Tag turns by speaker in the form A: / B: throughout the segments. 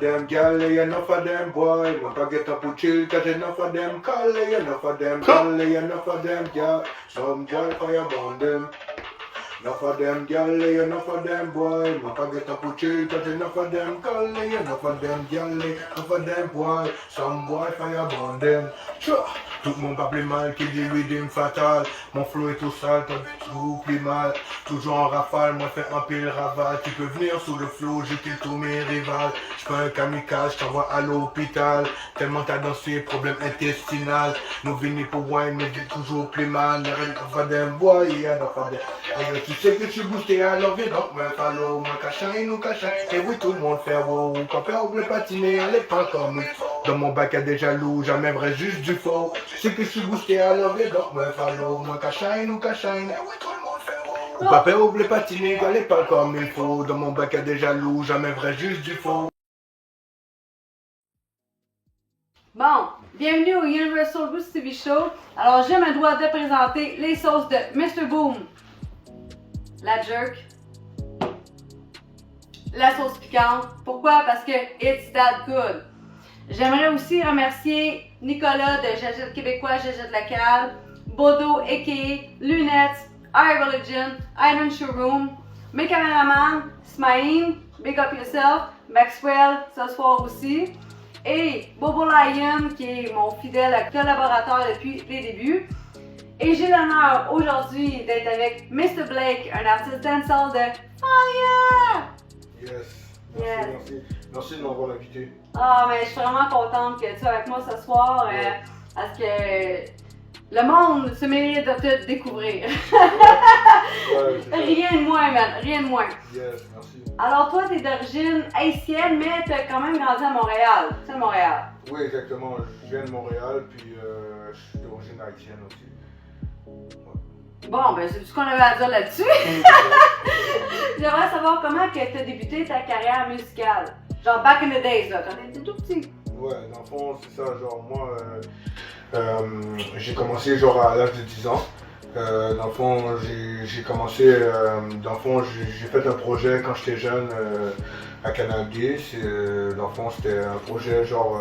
A: them gal, enough of them boy. Want to get up and chill, cause enough of them call, enough of them gal, enough of them gal. Some boy fire burn them. Enough of them gal, enough of them boy. Want to get up and chill, cause enough of them call, enough of them gal, enough of them boy. Some boy fire burn them. Tout le monde va plus mal, qui dit rhythm fatal. Mon flow est tout sale, toi tout plus mal. Toujours en rafale, moi fais un pile raval. Tu peux venir sous le flow, je kill tous mes rivales. Je fais un kamikaze, je t'envoie à l'hôpital. Tellement t'as dansé, problème intestinal. Nous venons pour wine, mais j'ai toujours plus mal. Enough of them boy, enough of them. Tu sais que je suis boosté, alors viens donc me follow. Moi cachin, nous cachin, et oui tout le monde fait wow. Quand père voulait patiner, allez pas comme lui. Dans mon bac y'a des jaloux, jamais vrai juste du faux. Je sais que je suis boosté, alors viens donc me follow. Moi cachin, nous cachin, et oui tout le monde fait wow. Papa voulait patiner, allez pas comme il faut. Dans mon bac y'a des jaloux, jamais vrai juste du faux.
B: Bon, bienvenue au Universal Boost TV Show. Alors, j'ai le droit de présenter les sauces de Mr. Boom. La jerk. La sauce piquante. Pourquoi? Parce que it's that good. J'aimerais aussi remercier Nicolas de J'achète québécois, J'achète local, Bodo, a.k.a. Lunettes, iReligion, Island Showroom, mes caméramans, Smaïn, Big Up Yourself, Maxwell, ce soir aussi, et Bobo Lion, qui est mon fidèle collaborateur depuis les débuts. Et j'ai l'honneur aujourd'hui d'être avec Mr. Blake, un artiste dancehall de Fire!
A: Yes.
B: Yes.
A: Merci de m'avoir invité.
B: Ah, mais je suis vraiment contente que tu sois avec moi ce soir parce que le monde se mérite de te découvrir. Rien de moins, man, rien de moins.
A: Yes, merci.
B: Alors, toi, tu es d'origine haïtienne, mais tu as quand même grandi à Montréal. C'est Montréal.
A: Oui, exactement. Je viens de Montréal, puis je suis d'origine haïtienne aussi.
B: Bon, ben, c'est tout ce qu'on avait à dire là-dessus. J'aimerais savoir comment tu as débuté ta carrière musicale. Genre back in the days, là, quand t'étais tout petit.
A: Ouais, dans le fond, c'est ça. Genre, moi, j'ai commencé genre à l'âge de 10 ans. Dans le fond, j'ai commencé, dans le fond, j'ai fait un projet quand j'étais jeune à Canal D. Dans le fond, c'était un projet genre,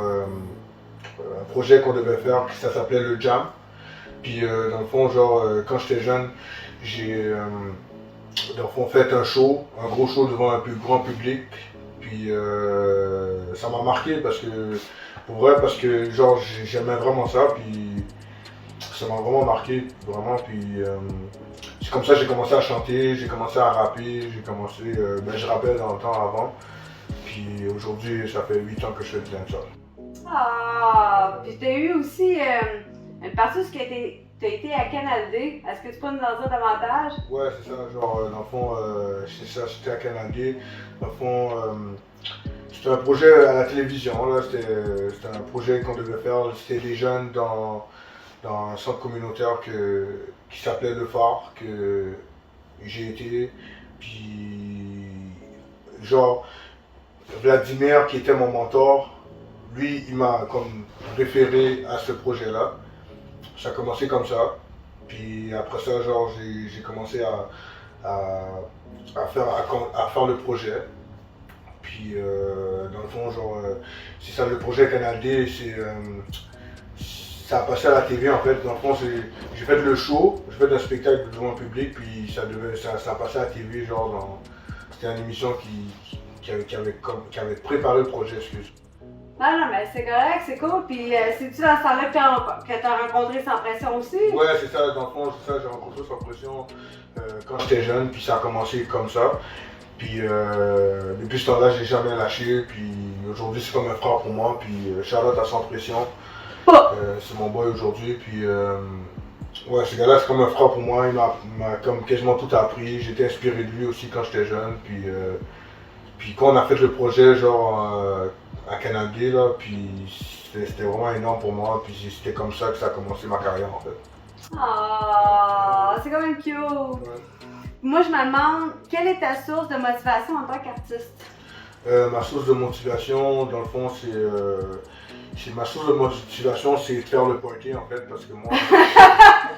A: un projet qu'on devait faire, ça s'appelait le Jam. Puis dans le fond, genre, quand j'étais jeune, j'ai dans le fond fait un show, un gros show devant un plus grand public. Puis ça m'a marqué parce que, pour vrai, parce que genre j'aimais vraiment ça. Puis ça m'a vraiment marqué, vraiment. Puis c'est comme ça que j'ai commencé à chanter, j'ai commencé à rapper, j'ai commencé, ben je rappelle dans le temps avant. Puis aujourd'hui, ça fait 8 ans que je fais du dancehall.
B: Ah, puis t'as eu aussi une partie où tu as été à Canal D. Est-ce que tu peux nous en dire davantage?
A: Ouais, c'est ça, genre, dans le fond, c'est ça, j'étais à Canal D. Dans le fond, c'était un projet à la télévision, là, c'était un projet qu'on devait faire. C'était des jeunes dans un centre communautaire qui s'appelait Le Phare, que j'ai été. Puis, genre, Vladimir, qui était mon mentor, lui, il m'a comme référé à ce projet-là. Ça a commencé comme ça. Puis après ça, genre, j'ai commencé à faire le projet. Puis dans le fond, genre, c'est ça, le projet Canal D, ça a passé à la TV en fait. Dans le fond, j'ai fait le show, j'ai fait un spectacle devant le public, puis ça a passé à la TV, genre, c'était une émission qui avait préparé le projet, excuse.
B: Ah non, mais c'est correct, c'est cool. Puis c'est-tu dans ce temps-là que t'as rencontré Sans Pression aussi?
A: Ouais, c'est ça, dans le fond, c'est ça, j'ai rencontré Sans Pression quand j'étais jeune, puis ça a commencé comme ça. Puis depuis ce temps-là, j'ai jamais lâché, puis aujourd'hui c'est comme un frère pour moi, puis Charlotte à Sans Pression, c'est mon boy aujourd'hui, puis ouais, ce gars-là c'est comme un frère pour moi, il m'a comme quasiment tout appris, j'étais inspiré de lui aussi quand j'étais jeune, puis quand on a fait le projet genre à Canal D, là, puis c'était vraiment énorme pour moi, puis c'était comme ça que ça a commencé ma carrière en fait.
B: Ah, c'est quand même cute.
A: Ouais.
B: Moi, je me demande, quelle est ta source de motivation en tant qu'artiste?
A: Ma source de motivation, dans le fond, ma source de motivation, c'est de faire le party en fait, parce que moi,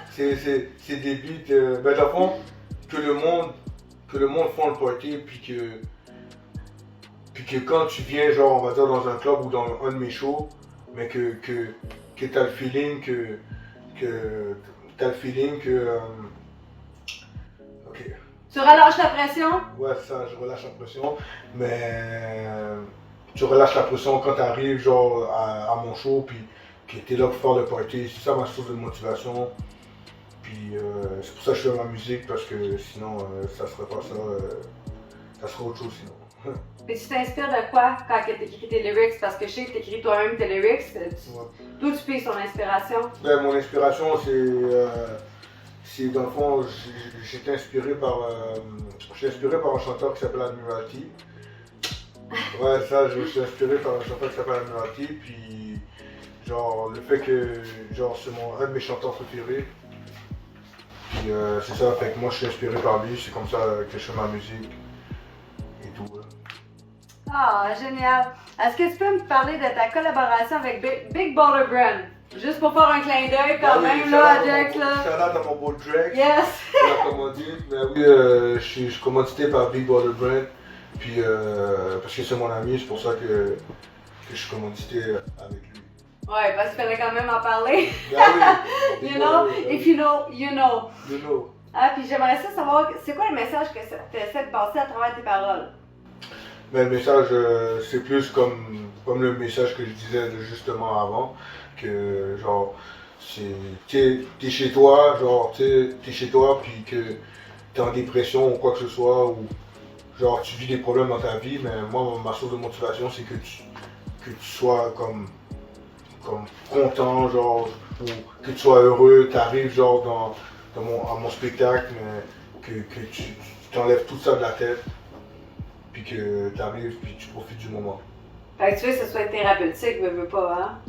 A: c'est des beats, ben dans le fond, que le monde fasse le party, puis que Puis que quand tu viens, genre, on va dire, dans un club ou dans un de mes shows, mais que t'as le feeling ok.
B: Tu relâches la pression?
A: Ouais, ça, je relâche la pression, mais tu relâches la pression quand t'arrives, genre, à mon show, puis que t'es là pour faire le party. C'est ça ma source de motivation. Puis c'est pour ça que je fais ma musique, parce que sinon, ça serait pas ça. Ça serait autre chose sinon.
B: Et tu t'inspires de quoi quand tu écris tes lyrics? Parce que je sais que tu écris toi-même tes lyrics. D'où tu piges ton inspiration?
A: Ben, mon inspiration, c'est dans le fond, j'étais inspiré par, un chanteur qui s'appelle Admiralty. Ouais, ça, je me suis inspiré par un chanteur qui s'appelle Admiralty, puis genre le fait que genre c'est un de mes chanteurs préférés. Puis c'est ça, fait que moi je suis inspiré par lui, c'est comme ça que je fais ma musique et tout.
B: Ah, génial. Est-ce que tu peux me parler de ta collaboration avec Big Baller Brand? Juste pour faire un clin d'œil quand même, là, à Jack, là.
A: Shout-out à mon beau Drake.
B: Yes!
A: La commandite. Mais oui, je suis commandité par Big Baller Brand. Puis, parce que c'est mon ami, c'est pour ça que je suis commandité avec lui.
B: Ouais, parce qu'il fallait quand même en parler.
A: Ben oui.
B: You know, if you know, you know.
A: You know.
B: Ah, puis j'aimerais ça savoir, c'est quoi le message que tu essaies de passer à travers tes paroles?
A: Mais le message, c'est plus comme le message que je disais justement avant, que genre, t'es chez toi, genre, t'es chez toi, puis que t'es en dépression ou quoi que ce soit, ou genre, tu vis des problèmes dans ta vie, mais moi, ma source de motivation, c'est que tu sois comme content, genre, ou que tu sois heureux, t'arrives, genre, à mon spectacle, mais que tu t'enlèves tout ça de la tête, puis que t'arrives, puis tu profites du moment.
B: Fait que tu veux que ce soit thérapeutique, veux pas, hein?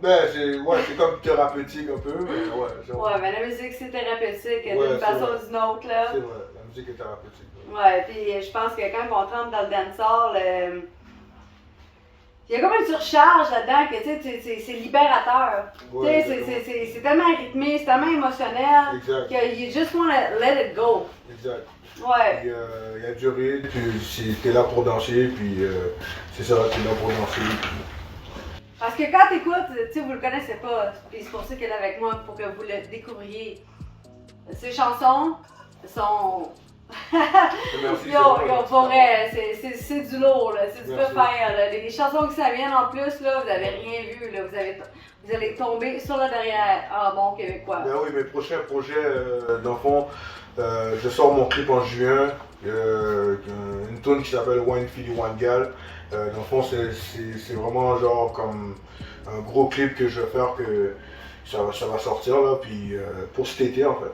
A: Ben, c'est comme thérapeutique un peu, mais ouais.
B: Ouais, mais la musique c'est thérapeutique
A: Ouais,
B: d'une façon ou d'une autre, là.
A: C'est vrai, la musique est thérapeutique.
B: Ouais, puis je pense que quand on rentre dans le dancehall, il y a comme une surcharge là-dedans que tu sais, c'est libérateur.
A: Ouais,
B: c'est tellement rythmé, c'est tellement émotionnel
A: exact.
B: que you just wanna let it go.
A: Exact.
B: Ouais.
A: Puis il y a du rythme, t'es là pour danser, puis c'est ça, t'es là pour danser. Puis...
B: Parce que quand t'écoutes, tu sais, vous le connaissez pas, puis c'est pour ça qu'elle est avec moi, pour que vous le découvriez. Ces chansons sont...
A: Merci,
B: pour vrai, c'est du lourd, là, c'est du
A: Merci.
B: faire. Là. Les chansons qui s'en viennent en plus, là, vous avez rien vu, là, vous allez tomber sur le derrière en bon québécois.
A: Ben oui, mes prochains projets, dans le fond, je sors mon clip en juin, une tune qui s'appelle One Fille One Gal. Dans le fond, c'est vraiment genre comme un gros clip que je vais faire, que ça va sortir là, puis pour cet été en fait.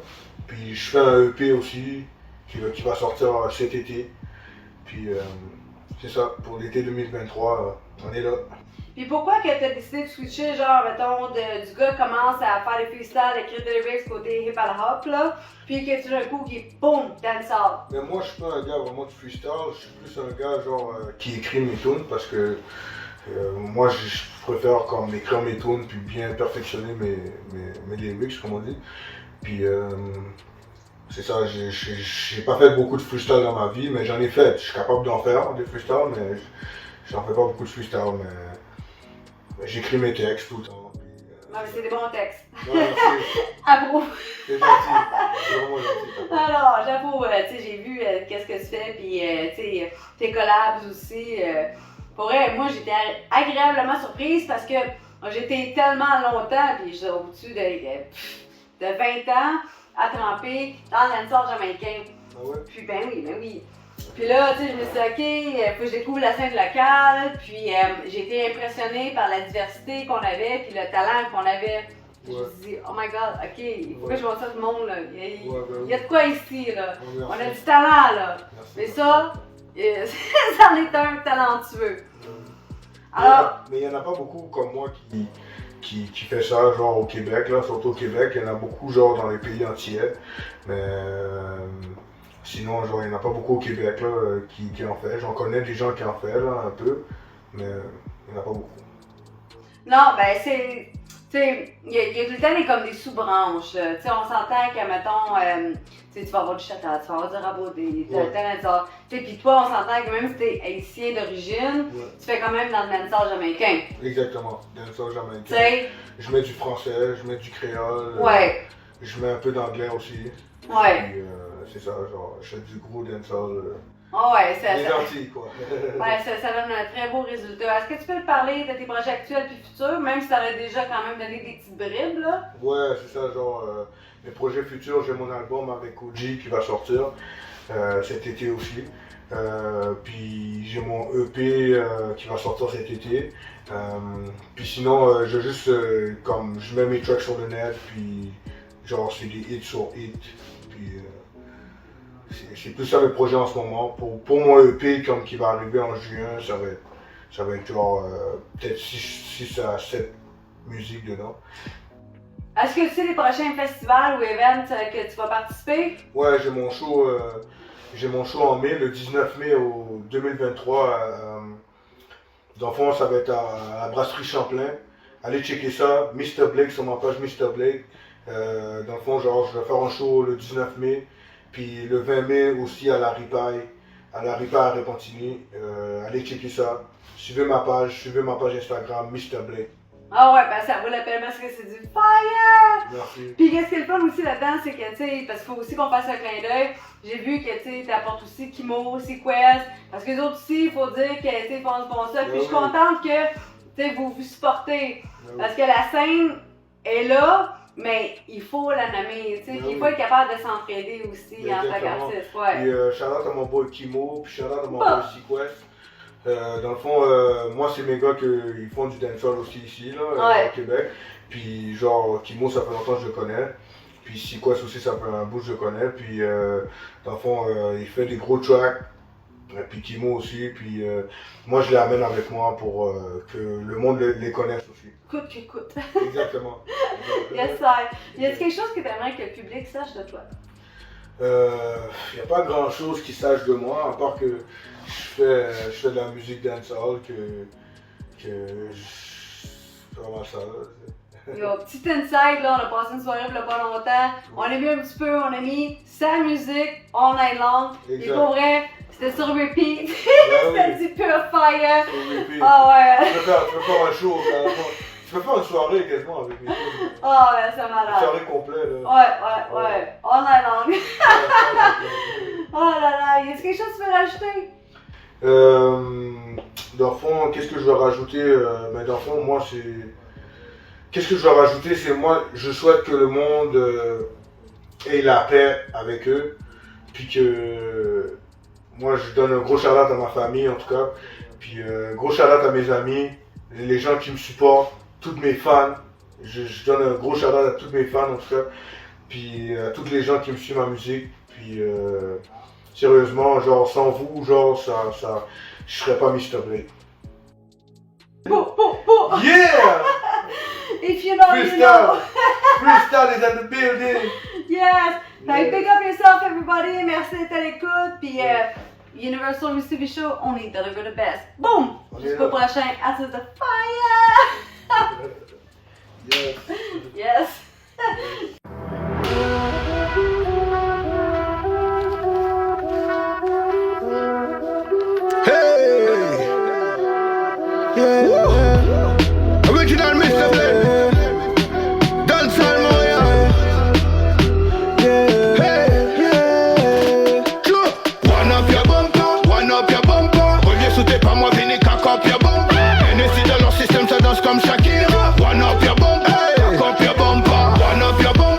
A: Puis je fais un EP aussi qui va sortir cet été. Puis c'est ça, pour l'été 2023, on est là.
B: Puis pourquoi que tu as décidé de switcher, genre, mettons, du gars commence à faire des freestyles, écrire des lyrics côté hip-hop, là, puis que tout d'un coup, qui est boum, dancehall.
A: Mais moi, je suis pas un gars vraiment de freestyle, je suis plus un gars genre qui écrit mes tunes parce que moi, je préfère comme écrire mes tunes puis bien perfectionner mes lyrics, comme on dit. Puis c'est ça, j'ai pas fait beaucoup de freestyle dans ma vie, mais j'en ai fait. Je suis capable d'en faire des freestyles, mais j'en fais pas beaucoup de freestyle, mais j'écris mes textes tout le temps. Puis,
B: Non, mais c'est des bons textes.
A: Ouais,
B: Approuve.
A: c'est gentil, c'est vraiment gentil.
B: Alors, j'avoue, tu sais, j'ai vu qu'est-ce que tu fais, puis tu sais, tes collabs aussi. Pour vrai, moi, j'étais agréablement surprise parce que j'étais tellement longtemps, puis j'étais au-dessus de 20 ans à tremper dans le dancehall jamaïcain.
A: Ah ouais?
B: Puis ben oui. Puis là, tu sais, je me suis dit, OK, faut que je découvre la scène locale, puis j'ai été impressionnée par la diversité qu'on avait, puis le talent qu'on avait. Je me suis dit, oh my god, OK, il faut que je montre ça à tout le monde, là. Il y a de quoi ici, là. On a du talent, là.
A: Merci.
B: Mais ça, c'en est un talentueux. Alors,
A: mais il n'y en a pas beaucoup comme moi qui fait ça, genre au Québec, là, surtout au Québec. Il y en a beaucoup, genre, dans les pays entiers. Mais sinon, genre, il n'y en a pas beaucoup au Québec, là, qui en fait. J'en connais des gens qui en font, là, un peu. Mais il n'y en a pas beaucoup.
B: non, ben c'est Tu sais, il y a tout le temps comme des sous-branches. Tu sais, on s'entend que, mettons, tu sais, tu vas avoir du chata, tu vas avoir du raboté, tu sais, puis toi, on s'entend que même si t'es haïtien d'origine, tu fais quand même dans le dancehall jamaïcain.
A: Exactement, dancehall jamaïcain.
B: Tu sais.
A: Je mets du français, je mets du créole.
B: Ouais.
A: Je mets un peu d'anglais aussi.
B: Ouais.
A: Puis, c'est ça, genre, je fais du gros dancehall.
B: Oh ouais,
A: Les Antilles, quoi.
B: Ouais, ça donne un très beau résultat. Est-ce que tu peux me parler de tes projets actuels puis futurs, même si tu aurais déjà quand même donné des petites bribes, là?
A: Ouais, c'est ça, genre, mes projets futurs, j'ai mon album avec Koji qui va sortir cet été aussi. Puis j'ai mon EP qui va sortir cet été. Puis sinon, je juste, comme, je mets mes tracks sur le net, puis genre, c'est des hits sur hits. Puis c'est tout ça mes projets en ce moment. Pour mon EP, comme qui va arriver en juin, ça va être genre, peut-être 6 à 7 musiques dedans.
B: Est-ce que tu sais les prochains festivals ou events que tu vas participer?
A: Ouais, j'ai mon show en mai, le 19 mai au 2023. Dans le fond, ça va être à la Brasserie Champlain. Allez checker ça, Mr. Blake sur ma page Mr. Blake. Dans le fond, genre, je vais faire un show le 19 mai, puis le 20 mai aussi à la Ripaille à Repentigny. Allez checker ça. Suivez ma page Instagram, Mr. Blake.
B: Ah ouais, ben ça vaut la peine parce que c'est du fire!
A: Merci.
B: Puis qu'est-ce qui est le fun aussi là-dedans, c'est que, tu sais, parce qu'il faut aussi qu'on fasse un clin d'œil. J'ai vu que, tu sais, t'apportes aussi Kimo, Sequest, parce que les autres aussi, il faut dire que, tu sais, ils font du bon ça. Puis je suis contente que, tu sais, vous vous supportez. Parce que la scène est là, mais il faut la nommer, tu sais, il faut être capable de s'entraider aussi en tant qu'artiste, ouais.
A: Puis shout-out à mon boy Kimo, puis shout-out à mon boy Sequest. Dans le fond, moi c'est mes gars qui font du dancehall aussi ici, là, au Québec. Puis genre, Kimo, ça fait longtemps que je le connais. Puis Sequest aussi, ça fait un bout que je le connais. Puis dans le fond, il fait des gros tracks. Puis Kimo aussi. Puis moi, je les amène avec moi pour que le monde les connaisse aussi.
B: Coûte que coûte.
A: Exactement.
B: Yes, sir. Y a-t-il quelque chose que tu aimerais que le public sache de toi?
A: Il n'y a pas grand chose qui sache de moi, à part que je fais de la musique dancehall, c'est vraiment ça.
B: Yo, petit inside, là, on a passé une soirée il y a pas longtemps, on a mis un petit peu, on a mis sa musique all night long, et pour vrai, c'était sur repeat, c'était du pure fire. Ah ouais.
A: Tu peux faire un show, tu peux faire une soirée quasiment avec mes filles.
B: Ah ouais, c'est malade.
A: Une soirée complète là.
B: Ouais, all night long. Oh là là, y a-t-il quelque chose que tu veux rajouter?
A: Dans le fond, qu'est-ce que je vais rajouter? Mais dans le fond, moi c'est... Qu'est-ce que je vais rajouter? C'est moi, je souhaite que le monde ait la paix avec eux. Puis que... Moi, je donne un gros shout-out à ma famille en tout cas. Puis gros shout-out à mes amis, les gens qui me supportent, tous mes fans. Je donne un gros shout-out à tous mes fans en tout cas. Puis à tous les gens qui me suivent ma musique. Puis sérieusement, genre sans vous, genre ça, je serais pas Mr. Blake. Yeah!
B: If you know,
A: Freestyle.
B: you know.
A: Freestyle is in the building.
B: Yes! Fait pick up yourself, everybody. Merci d'être à l'écoute. Puis Universal Mystery Show, only deliver the best. Boom! Jusqu'au prochain. At the fire!
A: Yes.
B: Yes!
C: Hey! Yeah! Original Mr. Blake! Dancehall Montréal! Yeah! Hey! Yeah! One up your bumper, one up your bumper. Relié sous tes pas, moi venez cock up your bumper. NSC dans leur système, ça danse comme Shakira. One up your bumper, cock up your bumper. One up your bumper.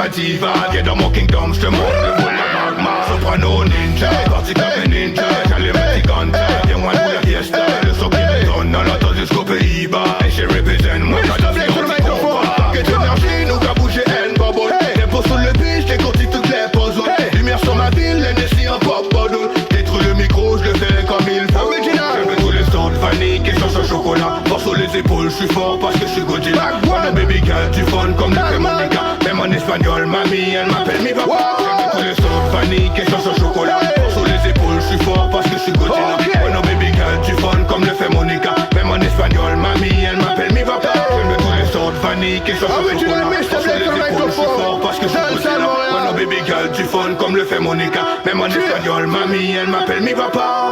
C: diva, viens dans mon kingdom, j'te montre le bout de la magma. Soprano ninja, parti comme un ninja, j'allais mettre ganta, viens-moi pour la fiesta. Le son qui résonne dans l'entente jusqu'au Pays-Bas. Et j'ai represent, moi j'adore sur le microphone. Quelle énergie, nous qu'a bougé un bubble. L'impôt sur le biche, décortique toutes les puzzles. Lumière sur ma ville, NSI en pop bottle. Détruis le micro, je le fais comme il faut. Je veux tous les sons de vanille, et sauce au chocolat. Fort sur les épaules, je suis fort parce que je suis Godzilla. Wanna baby girl, tu fun comme le fait Monica. Même en espagnol, mamie, elle m'appelle mi papa. Je veux tous les sons de vanille, et sauce au chocolat. Fort sur les épaules, je suis fort parce que je suis Godzilla. Wanna baby girl, tu fun comme le fait Monica. Même en espagnol, mamie, elle m'appelle mi papa. Je veux tous les sons de vanille, et sauce au chocolat. Fort sur les épaules, je suis fort parce que je suis Godzilla. Wanna baby girl, tu fun comme le fait Monica. Même en espagnol, mamie, elle m'appelle mi papa.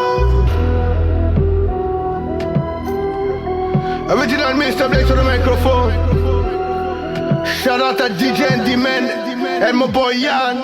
C: Original Mr. Blake sur le microphone. Shout out à DJ Andy Man and my boy Yann.